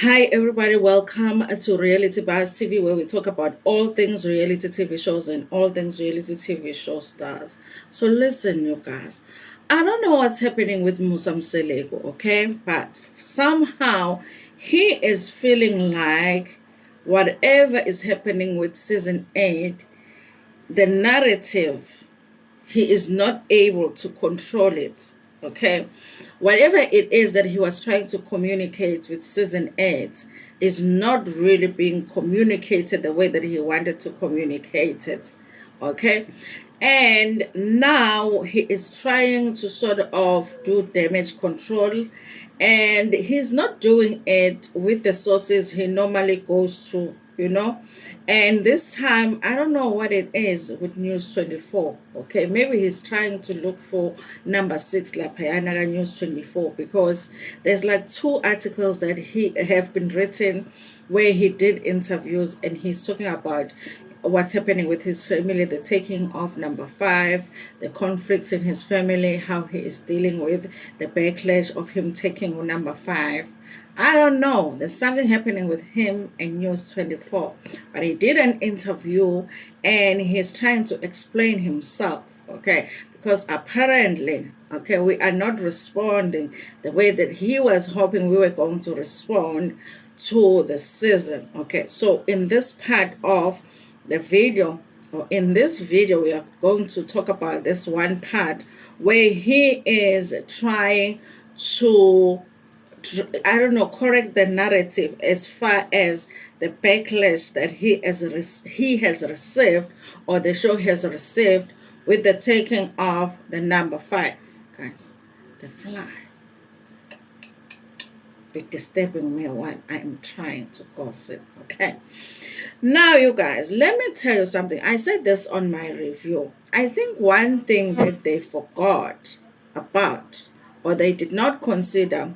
Hi, everybody. Welcome to Reality Buzz TV, where we talk about all things reality TV shows and all things reality TV show stars. So, listen, you guys. I don't know what's happening with Musa Mseleku, okay? But somehow he is feeling like whatever is happening with season 8, the narrative, he is not able to control it. Okay, whatever it is that he was trying to communicate with season 8 is not really being communicated the way that he wanted to communicate it. Okay, and now he is trying to sort of do damage control, and he's not doing it with the sources he normally goes to. And this time, I don't know what it is with News 24. Okay, maybe he's trying to look for number 6, La Payanaga News 24, because there's like 2 articles that he have been written where he did interviews and he's talking about what's happening with his family, the taking of number 5, the conflicts in his family, how he is dealing with the backlash of him taking number 5. I don't know. There's something happening with him and News 24. But he did an interview and he's trying to explain himself, okay? Because apparently, okay, we are not responding the way that he was hoping we were going to respond to the season, okay? So in this part of the video, or in this video, we are going to talk about this one part where he is trying to, I don't know, correct the narrative as far as the backlash that he has received, or the show has received, with the taking of the number 5. Guys, the fly be disturbing me while I'm trying to gossip. Okay, now you guys, let me tell you something. I said this on my review. I think one thing that they forgot about, or they did not consider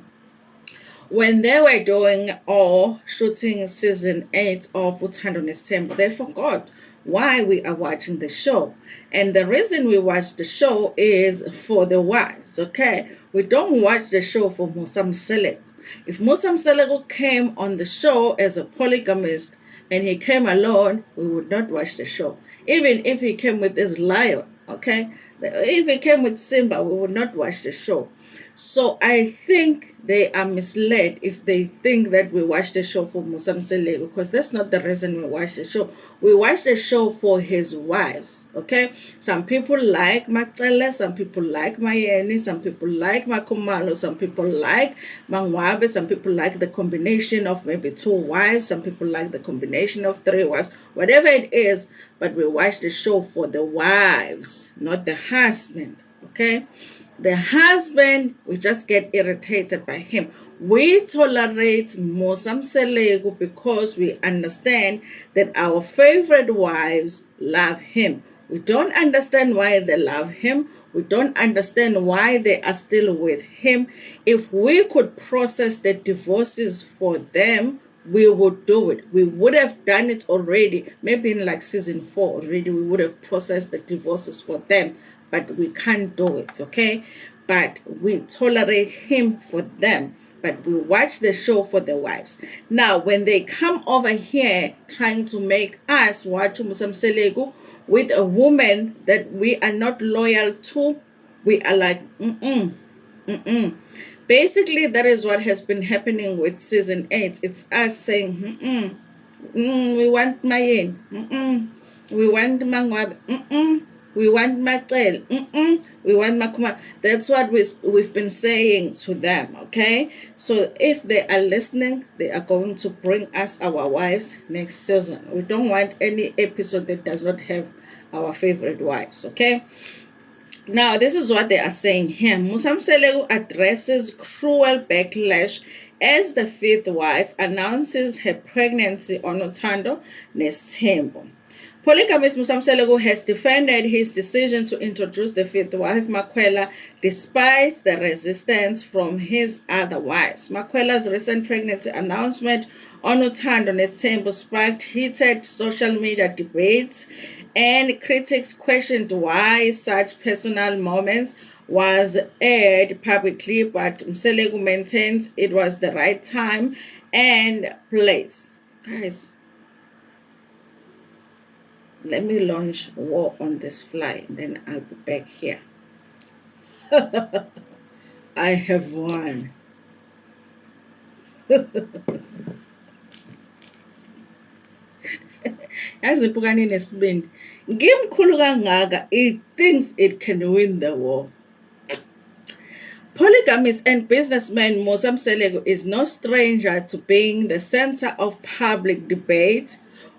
when they were doing or shooting season 8 of Uthando Nesithembu, they forgot why we are watching the show. And the reason we watch the show is for the wives, okay? We don't watch the show for Musa Mseleku. If Musa Mseleku came on the show as a polygamist and he came alone, we would not watch the show. Even if he came with his lion, okay? If he came with Simba, we would not watch the show. So I think they are misled if they think that we watch the show for Musa Mseleku, because that's not the reason we watch the show. We watch the show for his wives, okay? Some people like Macele, some people like Mayeni, some people like Makumalo, some people like Mangwabe, some people like the combination of maybe 2 wives, some people like the combination of 3 wives, whatever it is, but we watch the show for the wives, not the husband, okay? The husband, we just get irritated by him. We tolerate Musa Mseleku because we understand that our favorite wives love him. We don't understand why they love him. We don't understand why they are still with him. If we could process the divorces for them, we would do it. We would have done it already. Maybe in like season 4 already, we would have processed the divorces for them. But we can't do it, okay? But we tolerate him for them. But we watch the show for the wives. Now, when they come over here trying to make us watch Musa Mseleku with a woman that we are not loyal to, we are like, Basically, that is what has been happening with season 8. It's us saying, we want Mayen, we want Mangwab, we want Macel, we want Makuma. That's what we've been saying to them, okay? So if they are listening, they are going to bring us our wives next season. We don't want any episode that does not have our favorite wives, okay? Now, this is what they are saying here. Musa Mseleku addresses cruel backlash as the 5th wife announces her pregnancy on Uthando Nesithembu. Polygamist Musa Mseleku has defended his decision to introduce the 5th wife, Makwela, despite the resistance from his other wives. Makwela's recent pregnancy announcement on Uthando Nesithembu sparked heated social media debates, and critics questioned why such personal moments was aired publicly, but Mseleku maintains it was the right time and place. Guys, let me launch war on this fly, and then I'll be back here. I have won. As ipukani nesibindi, ngimkhulu kangaka, it thinks it can win the war. Polygamist and businessman Musa Mseleku is no stranger to being the center of public debate.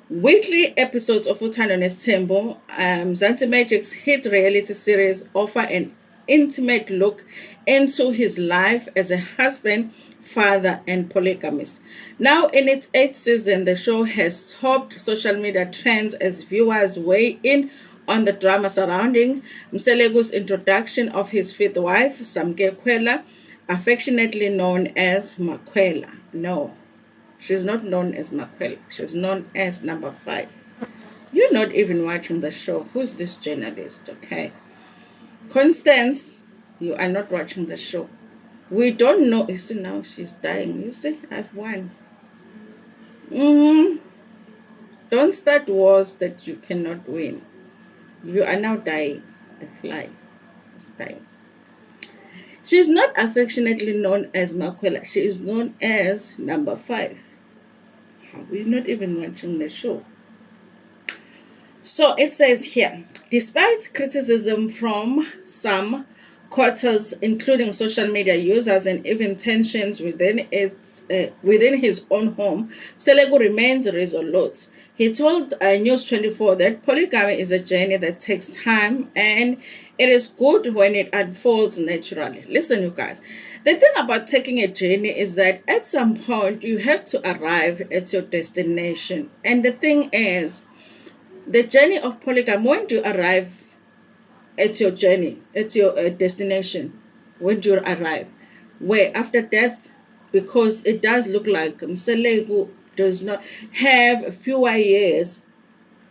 Weekly episodes of Uthando Nesithembu, Zanti Magic's hit reality series, offer an intimate look into his life as a husband, father, and polygamist. Now, in its 8th season, the show has topped social media trends as viewers weigh in on the drama surrounding Mseleku's introduction of his fifth wife, Samke Kwela, affectionately known as Makwela. No, she's not known as Makwela. She's known as number 5. You're not even watching the show. Who's this journalist? Okay. Constance, you are not watching the show. We don't know. You see, now she's dying. You see, I've won. Don't start wars that you cannot win. You are now dying. The fly is dying. She is not affectionately known as Makwela. She is known as number 5. We're not even watching the show. So it says here, despite criticism from some quarters, including social media users and even tensions within his own home, Mseleku remains resolute. He told News 24 that polygamy is a journey that takes time and it is good when it unfolds naturally. Listen, you guys. The thing about taking a journey is that at some point you have to arrive at your destination. And the thing is, the journey of polygamy, when do you arrive at your journey, at your destination? When do you arrive? Where? After death? Because it does look like Mseleku does not have fewer years,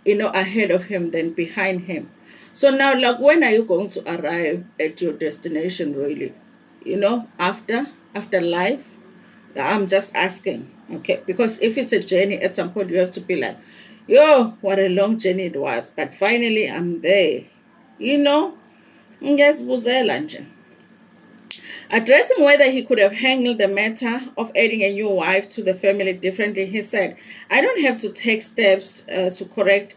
ahead of him than behind him. So now, like, when are you going to arrive at your destination, really? After life? I'm just asking, okay? Because if it's a journey, at some point you have to be like, yo, what a long journey it was, but finally I'm there. Ngiyazibuzela nje. Addressing whether he could have handled the matter of adding a new wife to the family differently, he said, I don't have to take steps to correct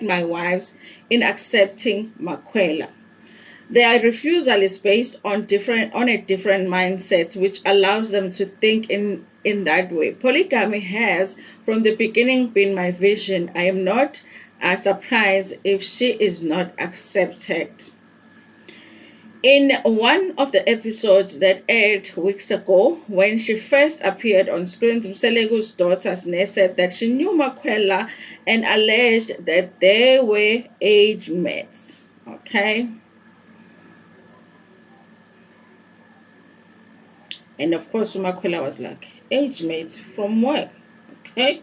my wives in accepting Makwela. Their refusal is based on a different mindset, which allows them to think in that way. Polygamy has, from the beginning, been my vision. I am not surprised if she is not accepted. In one of the episodes that aired weeks ago, when she first appeared on screen, Mseleku's daughter said that she knew Makwela and alleged that they were age mates. Okay. And of course, Makwela was like, age mates from where? Okay.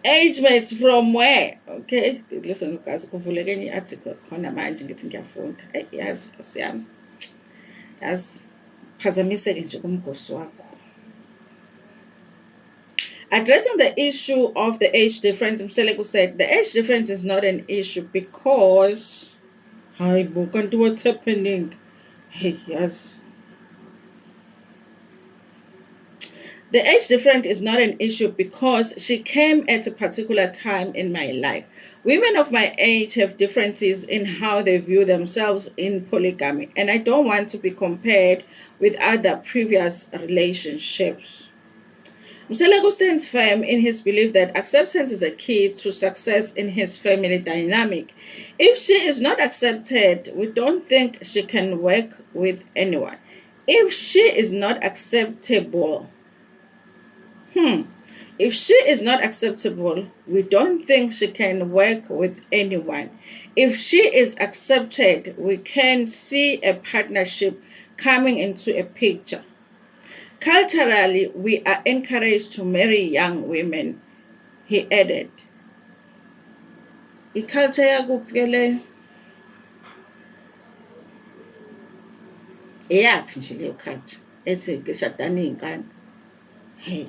Age mates from where? Okay. Listen, guys, kuvuleke enye article khona manje ngithi ngiyafunda. Yazi Nkosi yami. Yazi phazamiseke nje kumgosi wakho. Addressing the issue of the age difference, Mseleku said, the age difference is not an issue because, hi, kanti what's happening? Hey, yes. The age difference is not an issue because she came at a particular time in my life. Women of my age have differences in how they view themselves in polygamy, and I don't want to be compared with other previous relationships. Mseleku stands firm in his belief that acceptance is a key to success in his family dynamic. If she is not accepted, we don't think she can work with anyone. If she is not acceptable, if she is not acceptable, we don't think she can work with anyone. If she is accepted, we can see a partnership coming into a picture. Culturally, we are encouraged to marry young women, he added. Iculture yakuphi le? Eyaphi nje leyo culture? ethi ngishadane iy'nkani. Hey.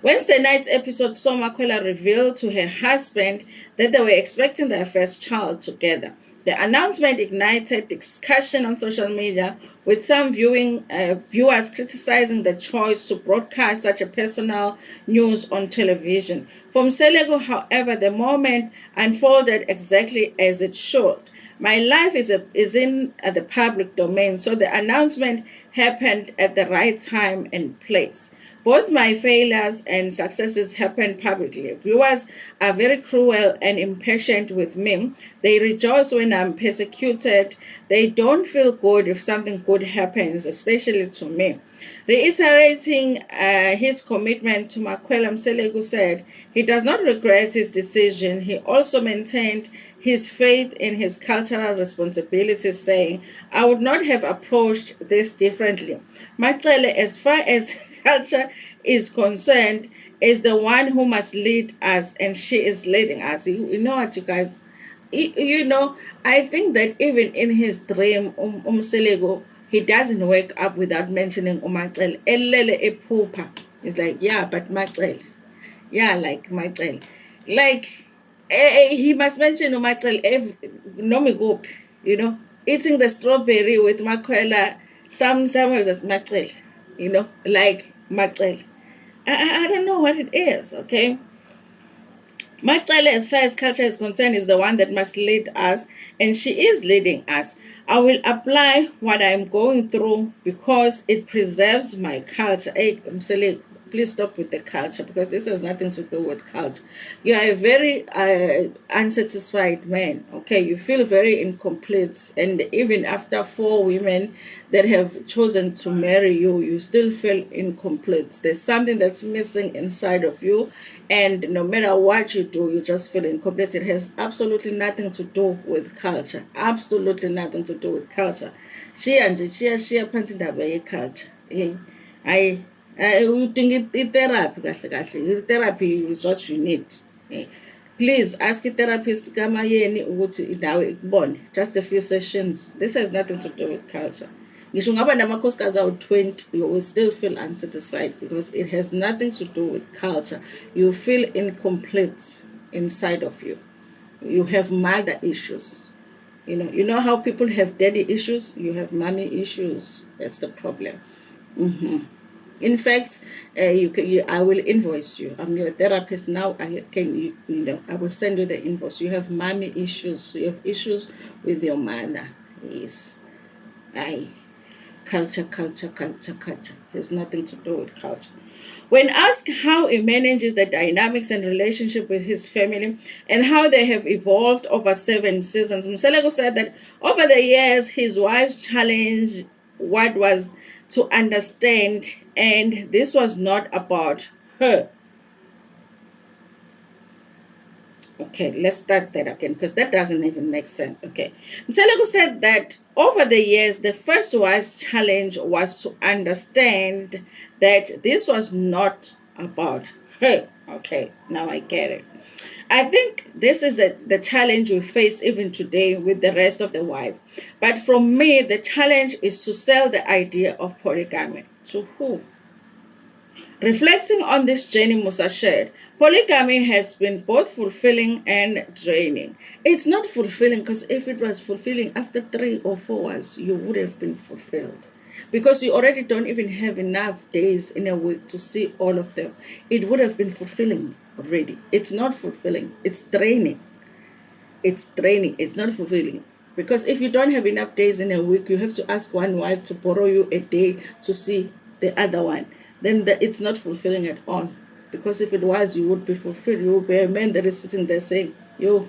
Wednesday night's episode saw Makwela reveal to her husband that they were expecting their first child together. The announcement ignited discussion on social media, with some viewers criticizing the choice to broadcast such a personal news on television. For Mseleku, however, the moment unfolded exactly as it should. My life is in the public domain, so the announcement happened at the right time and place. Both my failures and successes happen publicly. Viewers are very cruel and impatient with me. They rejoice when I'm persecuted. They don't feel good if something good happens, especially to me. Reiterating his commitment to Makwela, Mseleku said he does not regret his decision. He also maintained his faith in his cultural responsibilities, saying, I would not have approached this differently. Makwela, as far as culture is concerned, is the one who must lead us, and she is leading us. You know what, you guys? You know, I think that even in his dream, Mseleku, he doesn't wake up without mentioning Umacel. Elele epupa. It's like, yeah, but Macel. Yeah, like Macel. Like, he must mention Umacel every nomigup, you know, eating the strawberry with Makwela. Somewhere just Macel, you know, like Macel. I don't know what it is, okay? Macele, as far as culture is concerned, is the one that must lead us, and she is leading us. I will apply what I'm going through because it preserves my culture. Hey, Mseleku, please stop with the culture, because this has nothing to do with culture. You are a very unsatisfied man, okay? You feel very incomplete, and even after 4 women that have chosen to marry you, you still feel incomplete. There's something that's missing inside of you, and no matter what you do, you just feel incomplete. It has absolutely nothing to do with culture. Absolutely nothing to do with culture. Shia phansi indaba ye-culture. I think therapy kahle kahle. Therapy is what you need. Please ask a therapist kama yeni ukuthi nawe ikubone. Just a few sessions. This has nothing to do with culture. Ngisho ngaba namakhosikazi awu-20, you will still feel unsatisfied because it has nothing to do with culture. You feel incomplete inside of you. You have mother issues. You know how people have daddy issues? You have mommy issues. That's the problem. In fact, I will invoice you. I'm your therapist now. I will send you the invoice. You have mommy issues. You have issues with your mother. Yes. Culture. Has nothing to do with culture. When asked how he manages the dynamics and relationship with his family and how they have evolved over 7 seasons, Mseleku said that over the years, his wife's challenge what was to understand, and this was not about her. Okay, let's start that again because that doesn't even make sense. Okay, Mseleku said that over the years, the first wife's challenge was to understand that this was not about her. Okay, now I get it. I think this is the challenge we face even today with the rest of the wife. But from me, the challenge is to sell the idea of polygamy. To who? Reflecting on this journey Musa shared, polygamy has been both fulfilling and draining. It's not fulfilling because if it was fulfilling after 3 or 4 wives, you would have been fulfilled. Because you already don't even have enough days in a week to see all of them. It would have been fulfilling already. It's not fulfilling. It's draining. It's draining. It's not fulfilling. Because if you don't have enough days in a week, you have to ask one wife to borrow you a day to see the other one. Then it's not fulfilling at all. Because if it was, you would be fulfilled. You would be a man that is sitting there saying, yo,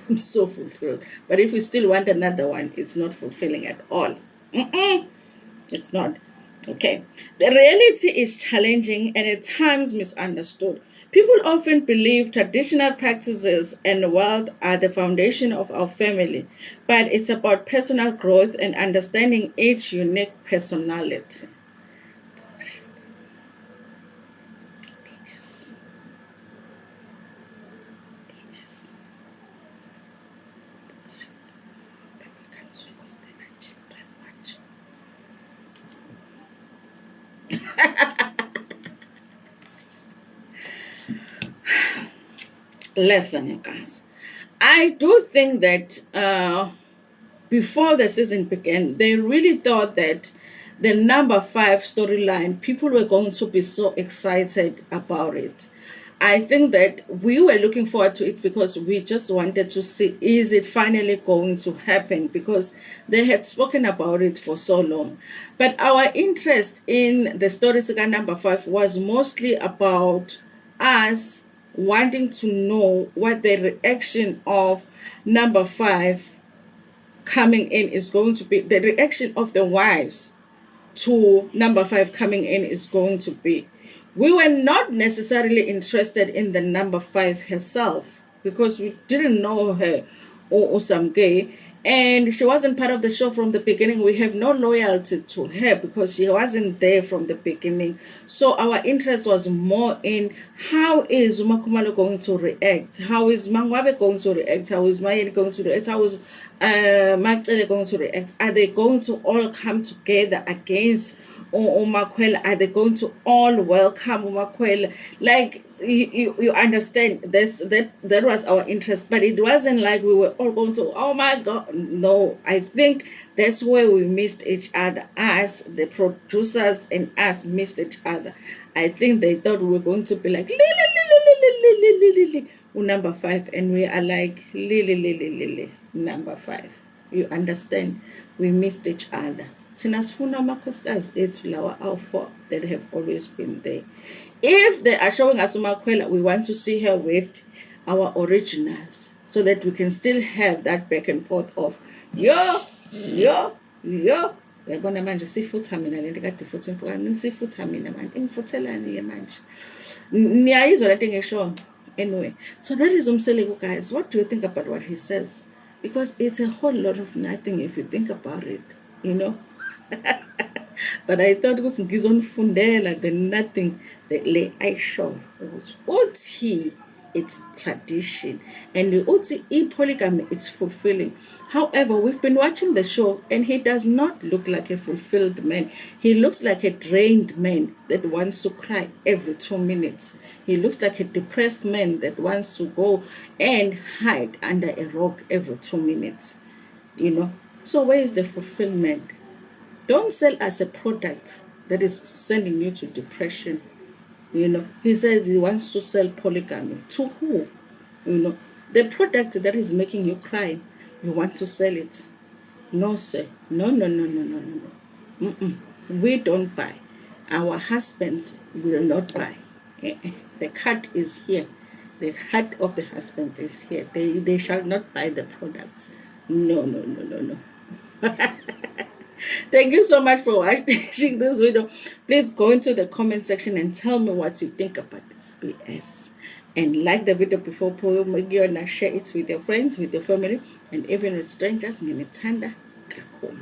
I'm so fulfilled. But if you still want another one, it's not fulfilling at all. It's not. Okay. The reality is challenging and at times misunderstood. People often believe traditional practices and wealth are the foundation of our family, but it's about personal growth and understanding each unique personality. Listen, you guys. I do think that before the season began, they really thought that the number 5 storyline, people were going to be so excited about it. I think that we were looking forward to it because we just wanted to see, is it finally going to happen? Because they had spoken about it for so long. But our interest in the story saga number 5 was mostly about us wanting to know what the reaction of number 5 coming in is going to be, the reaction of the wives to number 5 coming in is going to be. We were not necessarily interested in the number 5 herself because we didn't know her or some gay, and she wasn't part of the show from the beginning. We have no loyalty to her because she wasn't there from the beginning. So our interest was more in how is Umakumalo going to react, how is Mangwabe going to react, how is Mayen going to react, how is Magtele going to react. Are they going to all come together against Umakwela? Are they going to all welcome Umakwela? Like, you understand, that was our interest, but it wasn't like we were all going to, oh my god. No, I think that's where we missed each other. Us, the producers, and us missed each other. I think they thought we were going to be like number 5, and we are like number 5. You understand, we missed each other. Sinasifuna amakhosikazi ethu lawa awu-4 that have always been there. If they are showing us Umakwela, we want to see her with our originals so that we can still have that back and forth of yo. Uyabona manje sifutha mina lento kade futhi impukani sifutha mina manje ngifuthelani manje. Niyayizwa lento engisho. Anyway, so that is Mseleku, guys. What do you think about what he says? Because it's a whole lot of nothing if you think about it, you know. But I thought ukuthi ngizonifundela the nothing le ayisho uthi it's tradition and uthi polygamy it's fulfilling. However, we've been watching the show and he does not look like a fulfilled man. He looks like a drained man that wants to cry every 2 minutes. He looks like a depressed man that wants to go and hide under a rock every 2 minutes, you know. So where is the fulfillment? Don't sell us a product that is sending you to depression. You know, he says he wants to sell polygamy. To who? You know, the product that is making you cry, you want to sell it. No, sir. No. We don't buy. Our husbands will not buy. The cut is here. The heart of the husband is here. They shall not buy the product. No. Thank you so much for watching this video. Please go into the comment section and tell me what you think about this BS. And like the video before, share it with your friends, with your family, and even with strangers. Ngimethanda kakhulu.